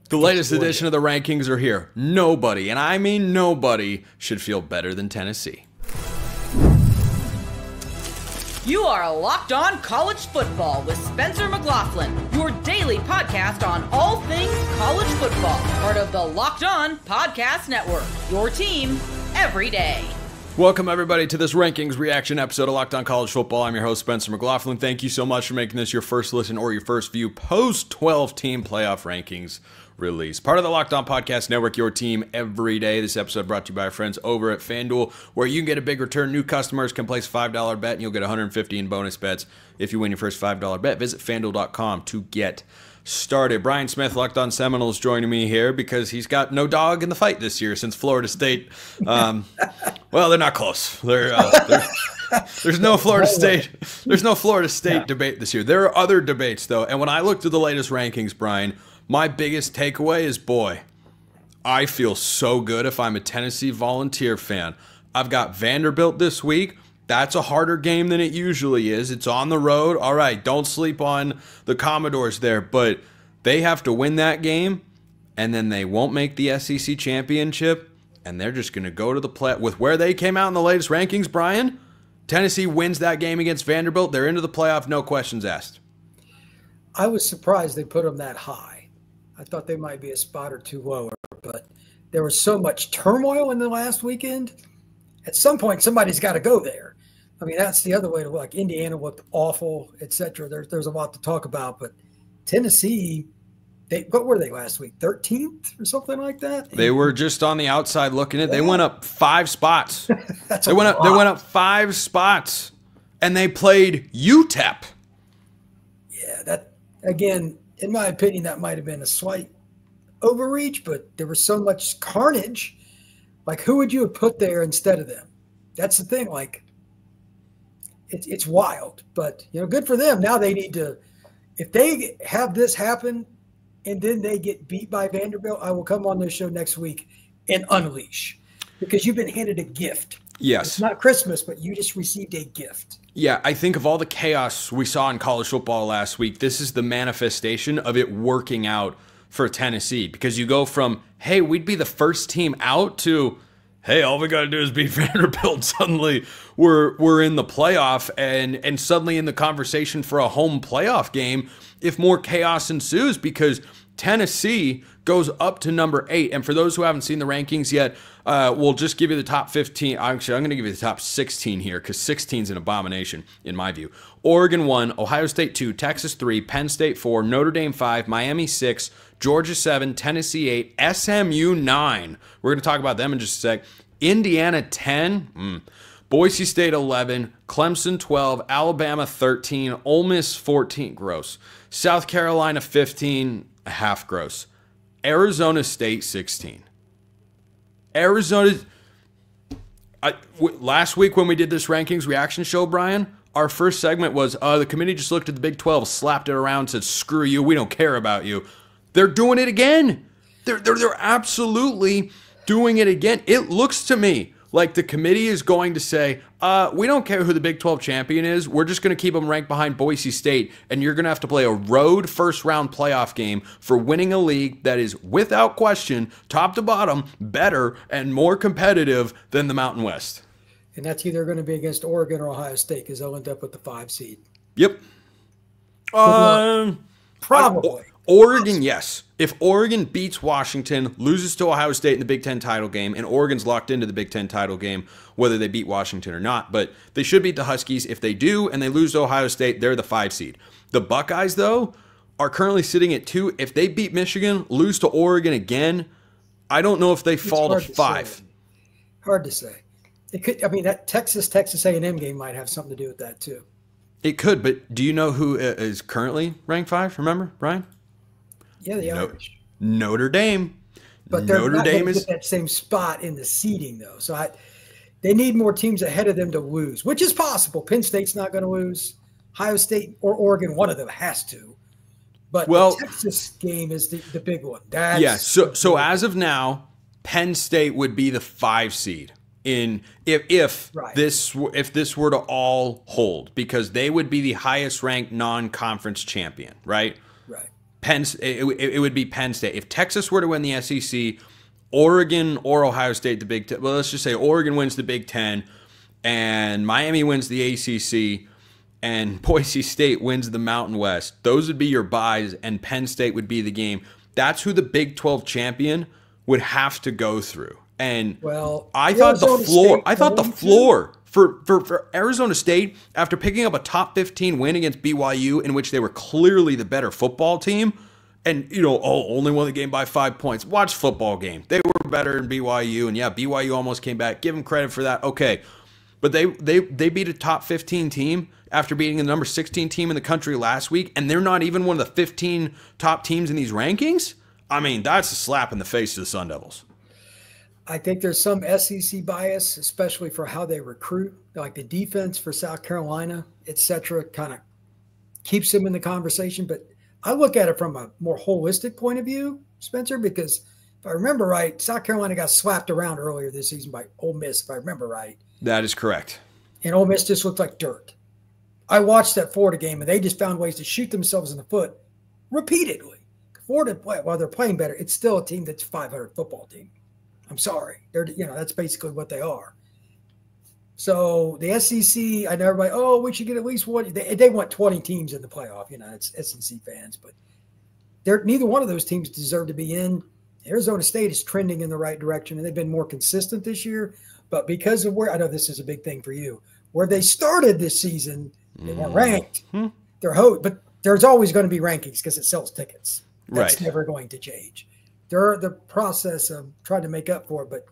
The latest edition of the rankings are here. Nobody, and I mean nobody, should feel better than Tennessee. You are Locked On College Football with Spencer McLaughlin, your daily podcast on all things college football. Part of the Locked On Podcast Network, your team every day. Welcome, everybody, to this rankings reaction episode of Locked On College Football. I'm your host, Spencer McLaughlin. Thank you so much for making this your first listen or your first view post-12-team playoff rankings release. Part of the Locked On Podcast Network, your team every day. This episode brought to you by our friends over at FanDuel, where you can get a big return. New customers can place a $5 bet, and you'll get $150 in bonus bets if you win your first $5 bet. Visit FanDuel.com to get started. Brian Smith, Locked On Seminoles, joining me here because he's got no dog in the fight this year since Florida State. Well, they're not close. There's no Florida State. There's no Florida State debate this year. There are other debates though, and when I looked at the latest rankings, Brian, my biggest takeaway is, boy, I feel so good if I'm a Tennessee Volunteer fan. I've got Vanderbilt this week. That's a harder game than it usually is. It's on the road. All right, don't sleep on the Commodores there, but they have to win that game, and then they won't make the SEC championship, and they're just going to go to the play. With where they came out in the latest rankings, Brian, Tennessee wins that game against Vanderbilt. They're into the playoff, no questions asked. I was surprised they put them that high. I thought they might be a spot or two lower, but there was so much turmoil in the last weekend. At some point, somebody's got to go there. I mean, that's the other way to look. Indiana looked awful, etc. There's a lot to talk about, but Tennessee, what were they last week? 13th or something like that? They were just on the outside looking at it. They went up 5 spots. They went up 5 spots, and they played UTEP. Yeah, that again, in my opinion, that might have been a slight overreach, but there was so much carnage. Like, who would you have put there instead of them? That's the thing. Like, it's wild, but, you know, good for them. Now they need to, if they have this happen and then they get beat by Vanderbilt, I will come on this show next week and unleash, because you've been handed a gift. Yes. It's not Christmas, but you just received a gift. Yeah, I think of all the chaos we saw in college football last week, this is the manifestation of it working out for Tennessee, because you go from, hey, we'd be the first team out, to, hey, all we got to do is beat Vanderbilt. Suddenly we're in the playoff and suddenly in the conversation for a home playoff game if more chaos ensues, because Tennessee goes up to number 8. And for those who haven't seen the rankings yet, we'll just give you the top 15. Actually, I'm going to give you the top 16 here, because 16 is an abomination in my view. Oregon 1, Ohio State 2, Texas 3, Penn State 4, Notre Dame 5, Miami 6, Georgia 7, Tennessee 8, SMU 9. We're going to talk about them in just a sec. Indiana 10, Boise State 11, Clemson 12, Alabama 13, Ole Miss 14, gross. South Carolina 15, half gross. Arizona State 16. Last week when we did this rankings reaction show, Brian, our first segment was the committee just looked at the Big 12, slapped it around, said, screw you, we don't care about you. They're doing it again. They're absolutely doing it again. It looks to me like the committee is going to say, we don't care who the Big 12 champion is. We're just going to keep them ranked behind Boise State, and you're going to have to play a road first-round playoff game for winning a league that is, without question, top to bottom, better and more competitive than the Mountain West. And that's either going to be against Oregon or Ohio State, because they'll end up with the 5 seed. Yep. Probably. Oregon, yes. If Oregon beats Washington, loses to Ohio State in the Big Ten title game, and Oregon's locked into the Big Ten title game, whether they beat Washington or not, but they should beat the Huskies. If they do and they lose to Ohio State, they're the 5 seed. The Buckeyes, though, are currently sitting at 2. If they beat Michigan, lose to Oregon again, I don't know if they fall to 5. Hard to say. It could. I mean, that Texas A&M game might have something to do with that too. It could, but do you know who is currently ranked 5? Remember, Brian? Yeah, the Irish. Notre Dame. But they're not going to get that same spot in the seeding, though. So they need more teams ahead of them to lose, which is possible. Penn State's not going to lose. Ohio State or Oregon, one of them has to. But the Texas game is the big one. So as of now, Penn State would be the 5 seed if this were to all hold, because they would be the highest ranked non-conference champion, right? Right. it would be Penn State. If Texas were to win the SEC, Oregon or Ohio State, the Big Ten. Well, let's just say Oregon wins the Big Ten, and Miami wins the ACC, and Boise State wins the Mountain West. Those would be your buys, and Penn State would be the game. That's who the Big 12 champion would have to go through. And I thought the floor for Arizona State, after picking up a top 15 win against BYU, in which they were clearly the better football team, and only won the game by 5 points. Watch football game. They were better than BYU, and yeah, BYU almost came back. Give them credit for that. Okay, but they beat a top 15 team after beating the number 16 team in the country last week, and they're not even one of the 15 top teams in these rankings. I mean, that's a slap in the face to the Sun Devils. I think there's some SEC bias, especially for how they recruit. Like the defense for South Carolina, et cetera, kind of keeps them in the conversation. But I look at it from a more holistic point of view, Spencer, because if I remember right, South Carolina got slapped around earlier this season by Ole Miss, if I remember right. That is correct. And Ole Miss just looked like dirt. I watched that Florida game, and they just found ways to shoot themselves in the foot repeatedly. Florida, while they're playing better, it's still a team that's a 500 football team. I'm sorry. That's basically what they are. So the SEC, I know everybody, we should get at least one. They want 20 teams in the playoff. It's SEC fans, but neither one of those teams deserve to be in. Arizona State is trending in the right direction, and they've been more consistent this year. But because of I know this is a big thing for you, where they started this season, they weren't ranked. But there's always going to be rankings because it sells tickets. That's never going to change. They're the process of trying to make up for it, but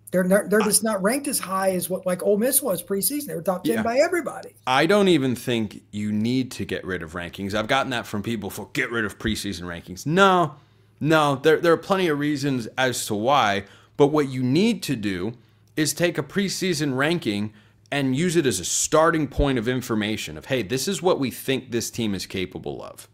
they're just not ranked as high as what like Ole Miss was preseason. They were top 10 by everybody. I don't even think you need to get rid of rankings. I've gotten that from people for get rid of preseason rankings. No. There are plenty of reasons as to why, but what you need to do is take a preseason ranking and use it as a starting point of information of, hey, this is what we think this team is capable of.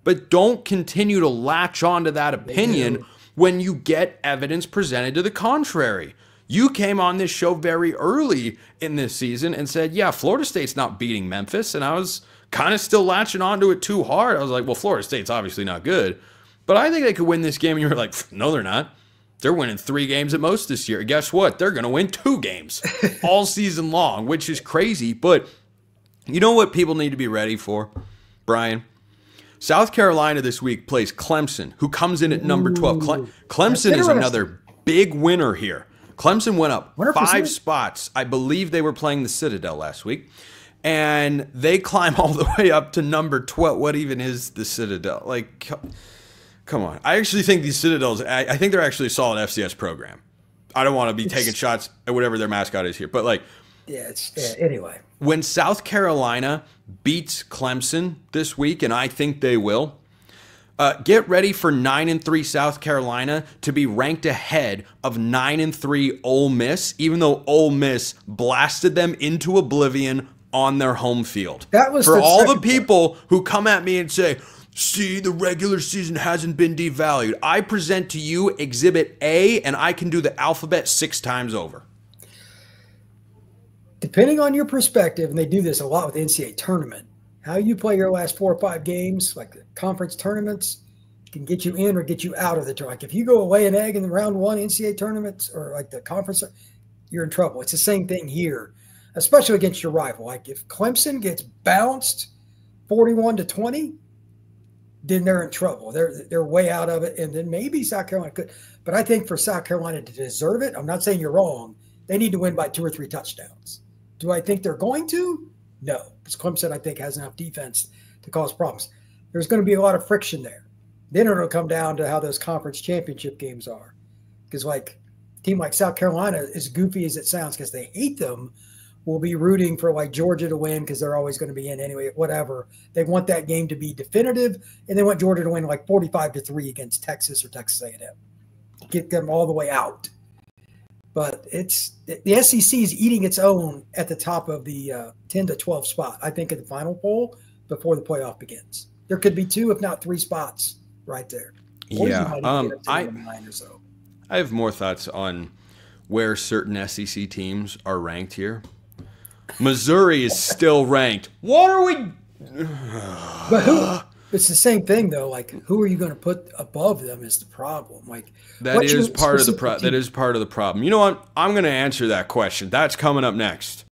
But don't continue to latch onto that opinion when you get evidence presented to the contrary. You came on this show very early in this season and said, yeah, Florida State's not beating Memphis. And I was kind of still latching onto it too hard. I was like, well, Florida State's obviously not good, but I think they could win this game. And you were like, no, they're not. They're winning 3 games at most this year. Guess what? They're going to win 2 games all season long, which is crazy. But you know what people need to be ready for, Brian? South Carolina this week plays Clemson, who comes in at number 12. Clemson is another big winner here. Clemson went up 5 spots. I believe they were playing the Citadel last week. And they climb all the way up to number 12. What even is the Citadel? Like, come on. I actually think these Citadels, I think they're actually a solid FCS program. I don't want to be taking shots at whatever their mascot is here. But, like, anyway. When South Carolina beats Clemson this week, and I think they will, get ready for 9-3 South Carolina to be ranked ahead of 9-3 Ole Miss, even though Ole Miss blasted them into oblivion on their home field. That was for all the people who come at me and say, see, the regular season hasn't been devalued. I present to you Exhibit A, and I can do the alphabet 6 times over. Depending on your perspective, and they do this a lot with the NCAA tournament, how you play your last 4 or 5 games, like the conference tournaments, can get you in or get you out of the tournament. Like if you go away an egg in the round 1 NCAA tournaments or like the conference, you're in trouble. It's the same thing here, especially against your rival. Like if Clemson gets bounced 41-20, then they're in trouble. They're way out of it, and then maybe South Carolina could. But I think for South Carolina to deserve it, I'm not saying you're wrong. They need to win by 2 or 3 touchdowns. Do I think they're going to? No, because Clemson, I think, has enough defense to cause problems. There's going to be a lot of friction there. Then it'll come down to how those conference championship games are. Because, like, a team like South Carolina, as goofy as it sounds, because they hate them, will be rooting for, like, Georgia to win because they're always going to be in anyway, whatever. They want that game to be definitive, and they want Georgia to win, like, 45-3 against Texas or Texas A&M. Get them all the way out. But the SEC is eating its own at the top of the 10-12 spot, I think, in the final poll before the playoff begins. There could be 2, if not 3 spots right there. I have more thoughts on where certain SEC teams are ranked here. Missouri is still ranked. What are we? But It's the same thing though. Like, who are you going to put above them is the problem. Like, that is part of the that is part of the problem. You know what? I'm going to answer that question. That's coming up next.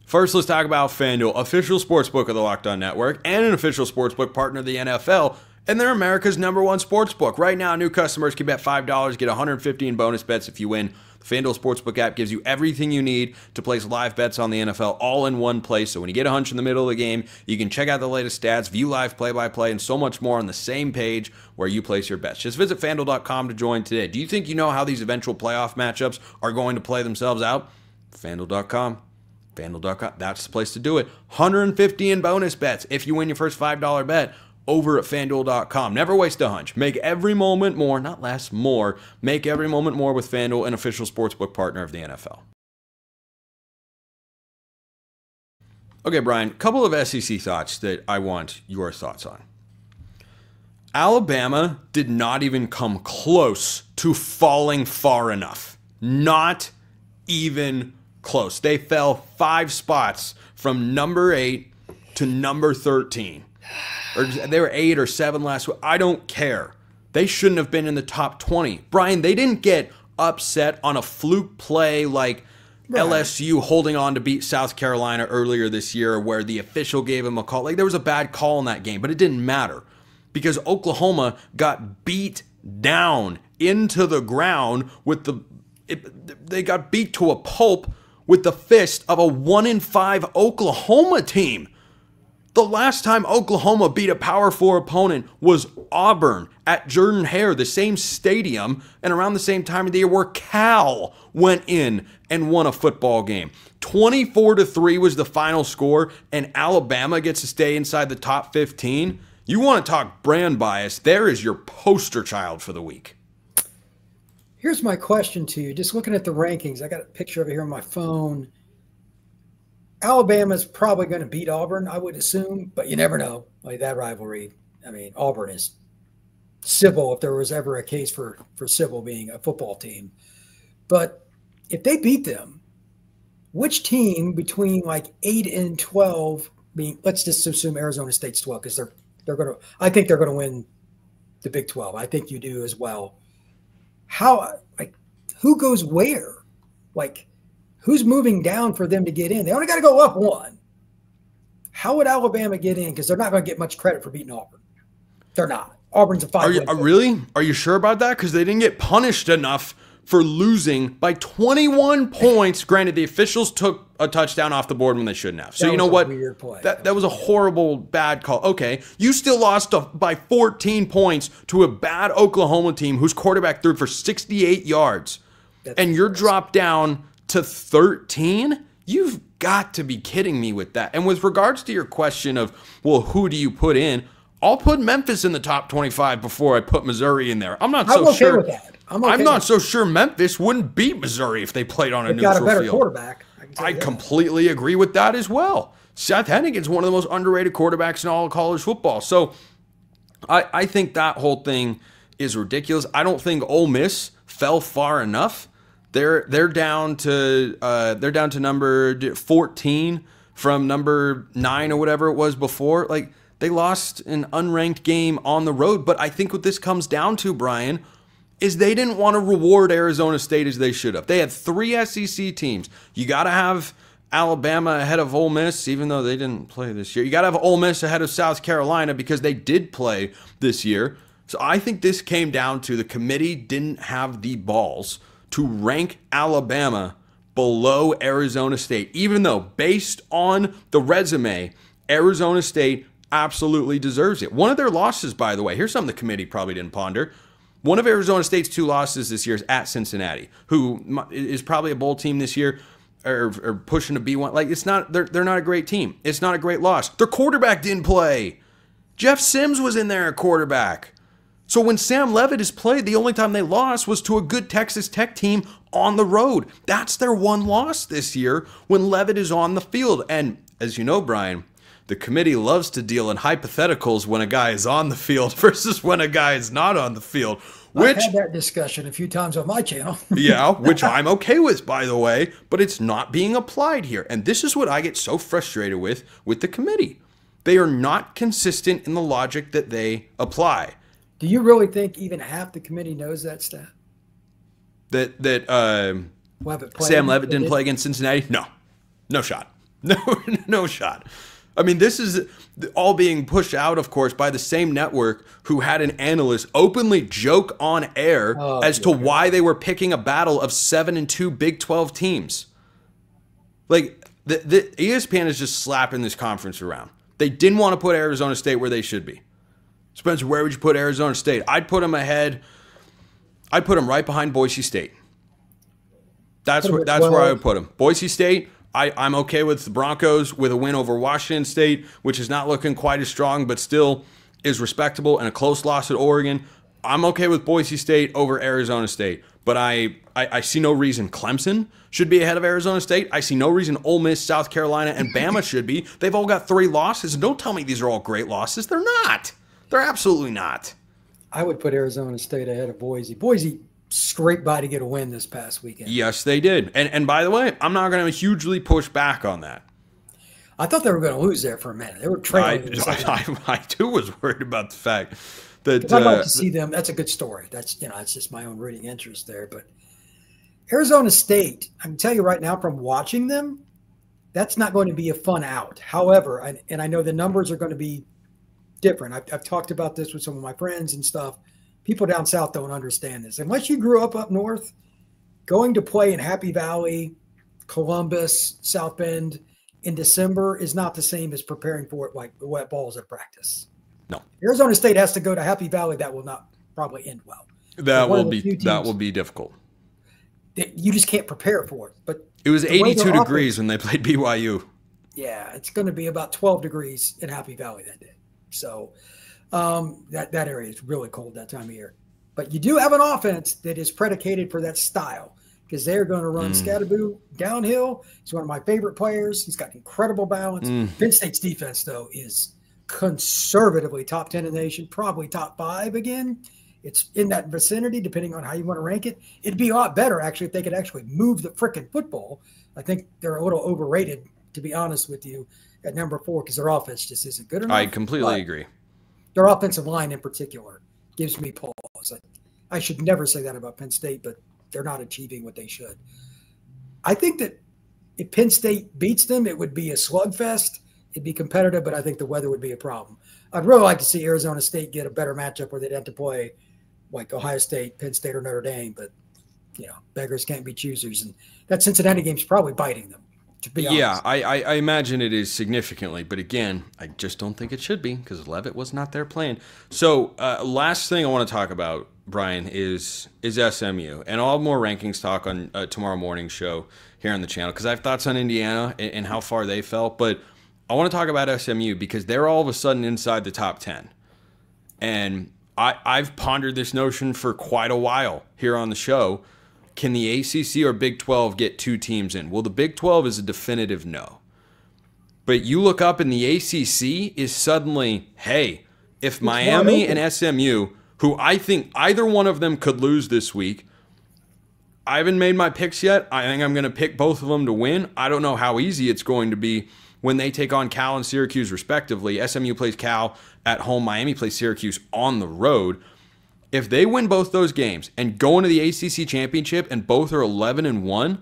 First, let's talk about FanDuel, official sportsbook of the Locked On Network and an official sportsbook partner of the NFL. And they're America's #1 sportsbook. Right now, new customers can bet $5, get $150 in bonus bets if you win. The FanDuel Sportsbook app gives you everything you need to place live bets on the NFL all in one place. So when you get a hunch in the middle of the game, you can check out the latest stats, view live play-by-play, and so much more on the same page where you place your bets. Just visit FanDuel.com to join today. Do you think you know how these eventual playoff matchups are going to play themselves out? FanDuel.com. FanDuel.com. That's the place to do it. $150 in bonus bets if you win your first $5 bet over at FanDuel.com. Never waste a hunch. Make every moment more, not less, more. Make every moment more with FanDuel, an official sportsbook partner of the NFL. Okay, Brian, a couple of SEC thoughts that I want your thoughts on. Alabama did not even come close to falling far enough. Not even close. They fell 5 spots from number 8 to number 13. Or they were 8 or 7 last week. I don't care. They shouldn't have been in the top 20. Brian, they didn't get upset on a fluke play like LSU holding on to beat South Carolina earlier this year where the official gave him a call. Like, there was a bad call in that game, but it didn't matter because Oklahoma got beat down into the ground with they got beat to a pulp with the fist of a 1-5 Oklahoma team. The last time Oklahoma beat a Power 4 opponent was Auburn at Jordan-Hare, the same stadium, and around the same time of the year where Cal went in and won a football game. 24-3 was the final score, and Alabama gets to stay inside the top 15. You want to talk brand bias, there is your poster child for the week. Here's my question to you. Just looking at the rankings, I got a picture over here on my phone. Alabama's probably going to beat Auburn, I would assume, but you never know. Like that rivalry. I mean, Auburn is civil if there was ever a case for civil being a football team. But if they beat them, which team between like 8 and 12 being, let's just assume Arizona State's 12 because they're going to, I think they're going to win the Big 12. I think you do as well. How, like, who goes where? Like, who's moving down for them to get in? They only got to go up 1. How would Alabama get in? Because they're not going to get much credit for beating Auburn. They're not. Auburn's a 5-win. Really? Are you sure about that? Because they didn't get punished enough for losing by 21 points. Granted, the officials took a touchdown off the board when they shouldn't have. So you know what? Weird play. That was a horrible, bad call. Okay, you still lost by 14 points to a bad Oklahoma team whose quarterback threw for 68 yards. And you're dropped down to 13? You've got to be kidding me with that. And with regards to your question of, well, who do you put in? I'll put Memphis in the top 25 before I put Missouri in there. I'm not so sure. With that. I'm not so sure Memphis wouldn't beat Missouri if they played on a neutral field. Got a better quarterback. I completely agree with that as well. Seth Hennigan's one of the most underrated quarterbacks in all of college football. So I think that whole thing is ridiculous. I don't think Ole Miss fell far enough. They're down to number 14 from number 9 or whatever it was before. Like, they lost an unranked game on the road. But I think what this comes down to, Brian, is they didn't want to reward Arizona State as they should have. They had 3 SEC teams. You got to have Alabama ahead of Ole Miss, even though they didn't play this year. You got to have Ole Miss ahead of South Carolina because they did play this year. So I think this came down to the committee didn't have the balls to rank Alabama below Arizona State, even though based on the resume, Arizona State absolutely deserves it. One of their losses, by the way, here's something the committee probably didn't ponder. One of Arizona State's 2 losses this year is at Cincinnati, who is probably a bowl team this year or pushing to be one. Like, it's not, they're not a great team. It's not a great loss. Their quarterback didn't play. Jeff Sims was in there at quarterback. So when Sam Leavitt has played, the only time they lost was to a good Texas Tech team on the road. That's their one loss this year when Leavitt is on the field. And as you know, Brian, the committee loves to deal in hypotheticals when a guy is on the field versus when a guy is not on the field. I've had that discussion a few times on my channel. Yeah, which I'm okay with, by the way, but it's not being applied here. And this is what I get so frustrated with the committee. They are not consistent in the logic that they apply. Do you really think even half the committee knows that stat? Sam Levitt didn't play against Cincinnati? No shot. No shot. I mean, this is all being pushed out, of course, by the same network who had an analyst openly joke on air as to why they were picking a battle of 7-2 Big 12 teams. Like, the ESPN is just slapping this conference around. They didn't want to put Arizona State where they should be. Spencer, where would you put Arizona State? I'd put them ahead. I'd put them right behind Boise State. That's where I would put them. Boise State, I'm okay with the Broncos with a win over Washington State, which is not looking quite as strong, but still is respectable, and a close loss at Oregon. I'm okay with Boise State over Arizona State, but I see no reason Clemson should be ahead of Arizona State. I see no reason Ole Miss, South Carolina, and Bama should be. They've all got 3 losses. Don't tell me these are all great losses. They're not. They're absolutely not. I would put Arizona State ahead of Boise. Boise scraped by to get a win this past weekend. Yes, they did. And by the way, I'm not going to hugely push back on that. I thought they were going to lose there for a minute. They were trailing. I too was worried about the fact that I'd like to see them. That's a good story. That's it's just my own rooting interest there. But Arizona State, I can tell you right now from watching them, that's not going to be a fun out. However, and I know the numbers are going to be different. I've talked about this with some of my friends and stuff. People down south don't understand this. Unless you grew up north, going to play in Happy Valley, Columbus, South Bend in December is not the same as preparing for it like the wet balls at practice. No. Arizona State has to go to Happy Valley. That will not probably end well. That will be difficult. You just can't prepare for it. But it was 82 degrees when they played BYU. Yeah, it's going to be about 12 degrees in Happy Valley that day. So that area is really cold that time of year. But you do have an offense that is predicated for that style because they're going to run Scatterboo downhill. He's one of my favorite players. He's got incredible balance. Penn State's defense, though, is conservatively top 10 in the nation, probably top 5 again. It's in that vicinity, depending on how you want to rank it. It'd be a lot better, actually, if they could actually move the frickin' football. I think they're a little overrated, to be honest with you, at number 4 because their offense just isn't good enough. I completely agree. Their offensive line in particular gives me pause. I should never say that about Penn State, but they're not achieving what they should. I think that if Penn State beats them, it would be a slugfest. It'd be competitive, but I think the weather would be a problem. I'd really like to see Arizona State get a better matchup where they'd have to play like Ohio State, Penn State, or Notre Dame. But, beggars can't be choosers. And that Cincinnati game's probably biting them, to be honest. Yeah, I imagine it is significantly. But, again, I just don't think it should be because Levitt was not there playing. So, last thing I want to talk about, Brian, is SMU. And I'll have more rankings talk on tomorrow morning's show here on the channel because I have thoughts on Indiana and how far they fell. But I want to talk about SMU because they're all of a sudden inside the top 10. And I've pondered this notion for quite a while here on the show. Can the ACC or Big 12 get 2 teams in? Well, the Big 12 is a definitive no. But you look up and the ACC is suddenly, hey, if Miami and SMU, who I think either one of them could lose this week, I haven't made my picks yet. I think I'm going to pick both of them to win. I don't know how easy it's going to be when they take on Cal and Syracuse respectively. SMU plays Cal at home. Miami plays Syracuse on the road. If they win both those games and go into the ACC championship and both are 11-1,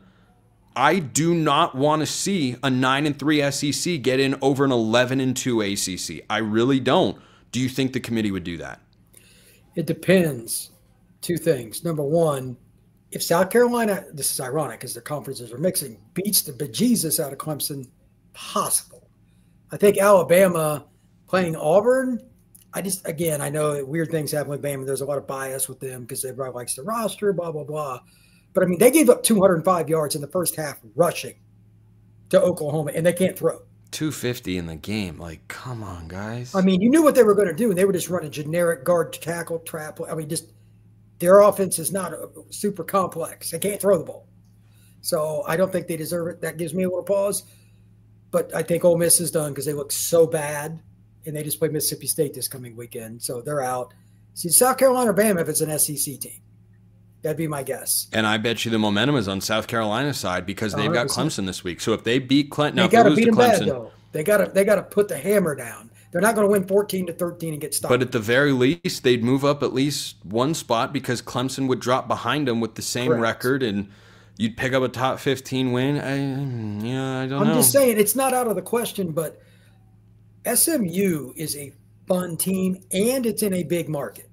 I do not want to see a 9-3 SEC get in over an 11-2 ACC. I really don't. Do you think the committee would do that? It depends. 2 things. Number one, if South Carolina, this is ironic because their conferences are mixing, beats the bejesus out of Clemson, possible. I think Alabama playing Auburn, I know weird things happen with Bama. There's a lot of bias with them because everybody likes the roster, blah, blah, blah. But, they gave up 205 yards in the first half rushing to Oklahoma, and they can't throw. 250 in the game. Like, come on, guys. You knew what they were going to do, and they were just running generic guard, tackle, trap. Their offense is not super complex. They can't throw the ball. So I don't think they deserve it. That gives me a little pause. But I think Ole Miss is done because they look so bad, and they just play Mississippi State this coming weekend. So they're out. See, South Carolina or Bama if it's an SEC team. That'd be my guess. And I bet you the momentum is on South Carolina's side because they've 100%. Got Clemson this week. So if they beat Clemson, they got to beat them bad though. They got to put the hammer down. They're not going to win 14-13 and get stopped. But at the very least, they'd move up at least one spot because Clemson would drop behind them with the same record, and you'd pick up a top 15 win. I don't know. I'm just saying it's not out of the question, but SMU is a fun team, and it's in a big market.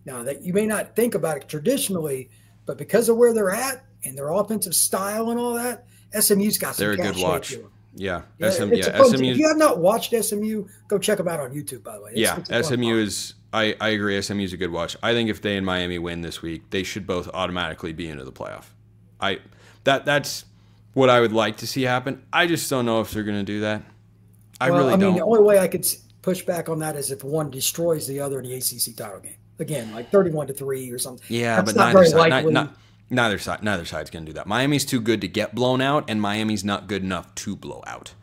Now, that you may not think about it traditionally, but because of where they're at and their offensive style and all that, SMU's got some. They're a good watch. Yeah, SMU. If you have not watched SMU, go check them out on YouTube, by the way. It's SMU is – I agree. SMU is a good watch. I think if they and Miami win this week, they should both automatically be into the playoff. That's what I would like to see happen. I just don't know if they're going to do that. I really don't. The only way I could push back on that is if one destroys the other in the ACC title game. Again, like 31-3 or something. Yeah, that's but neither side's going to do that. Miami's too good to get blown out, and Miami's not good enough to blow out.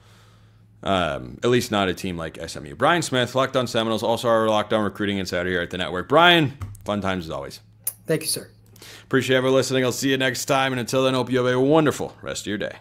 At least not a team like SMU. Brian Smith, Locked On Seminoles, also our Locked On Recruiting Insider here at the network. Brian, fun times as always. Thank you, sir. Appreciate everyone listening. I'll see you next time, and until then, hope you have a wonderful rest of your day.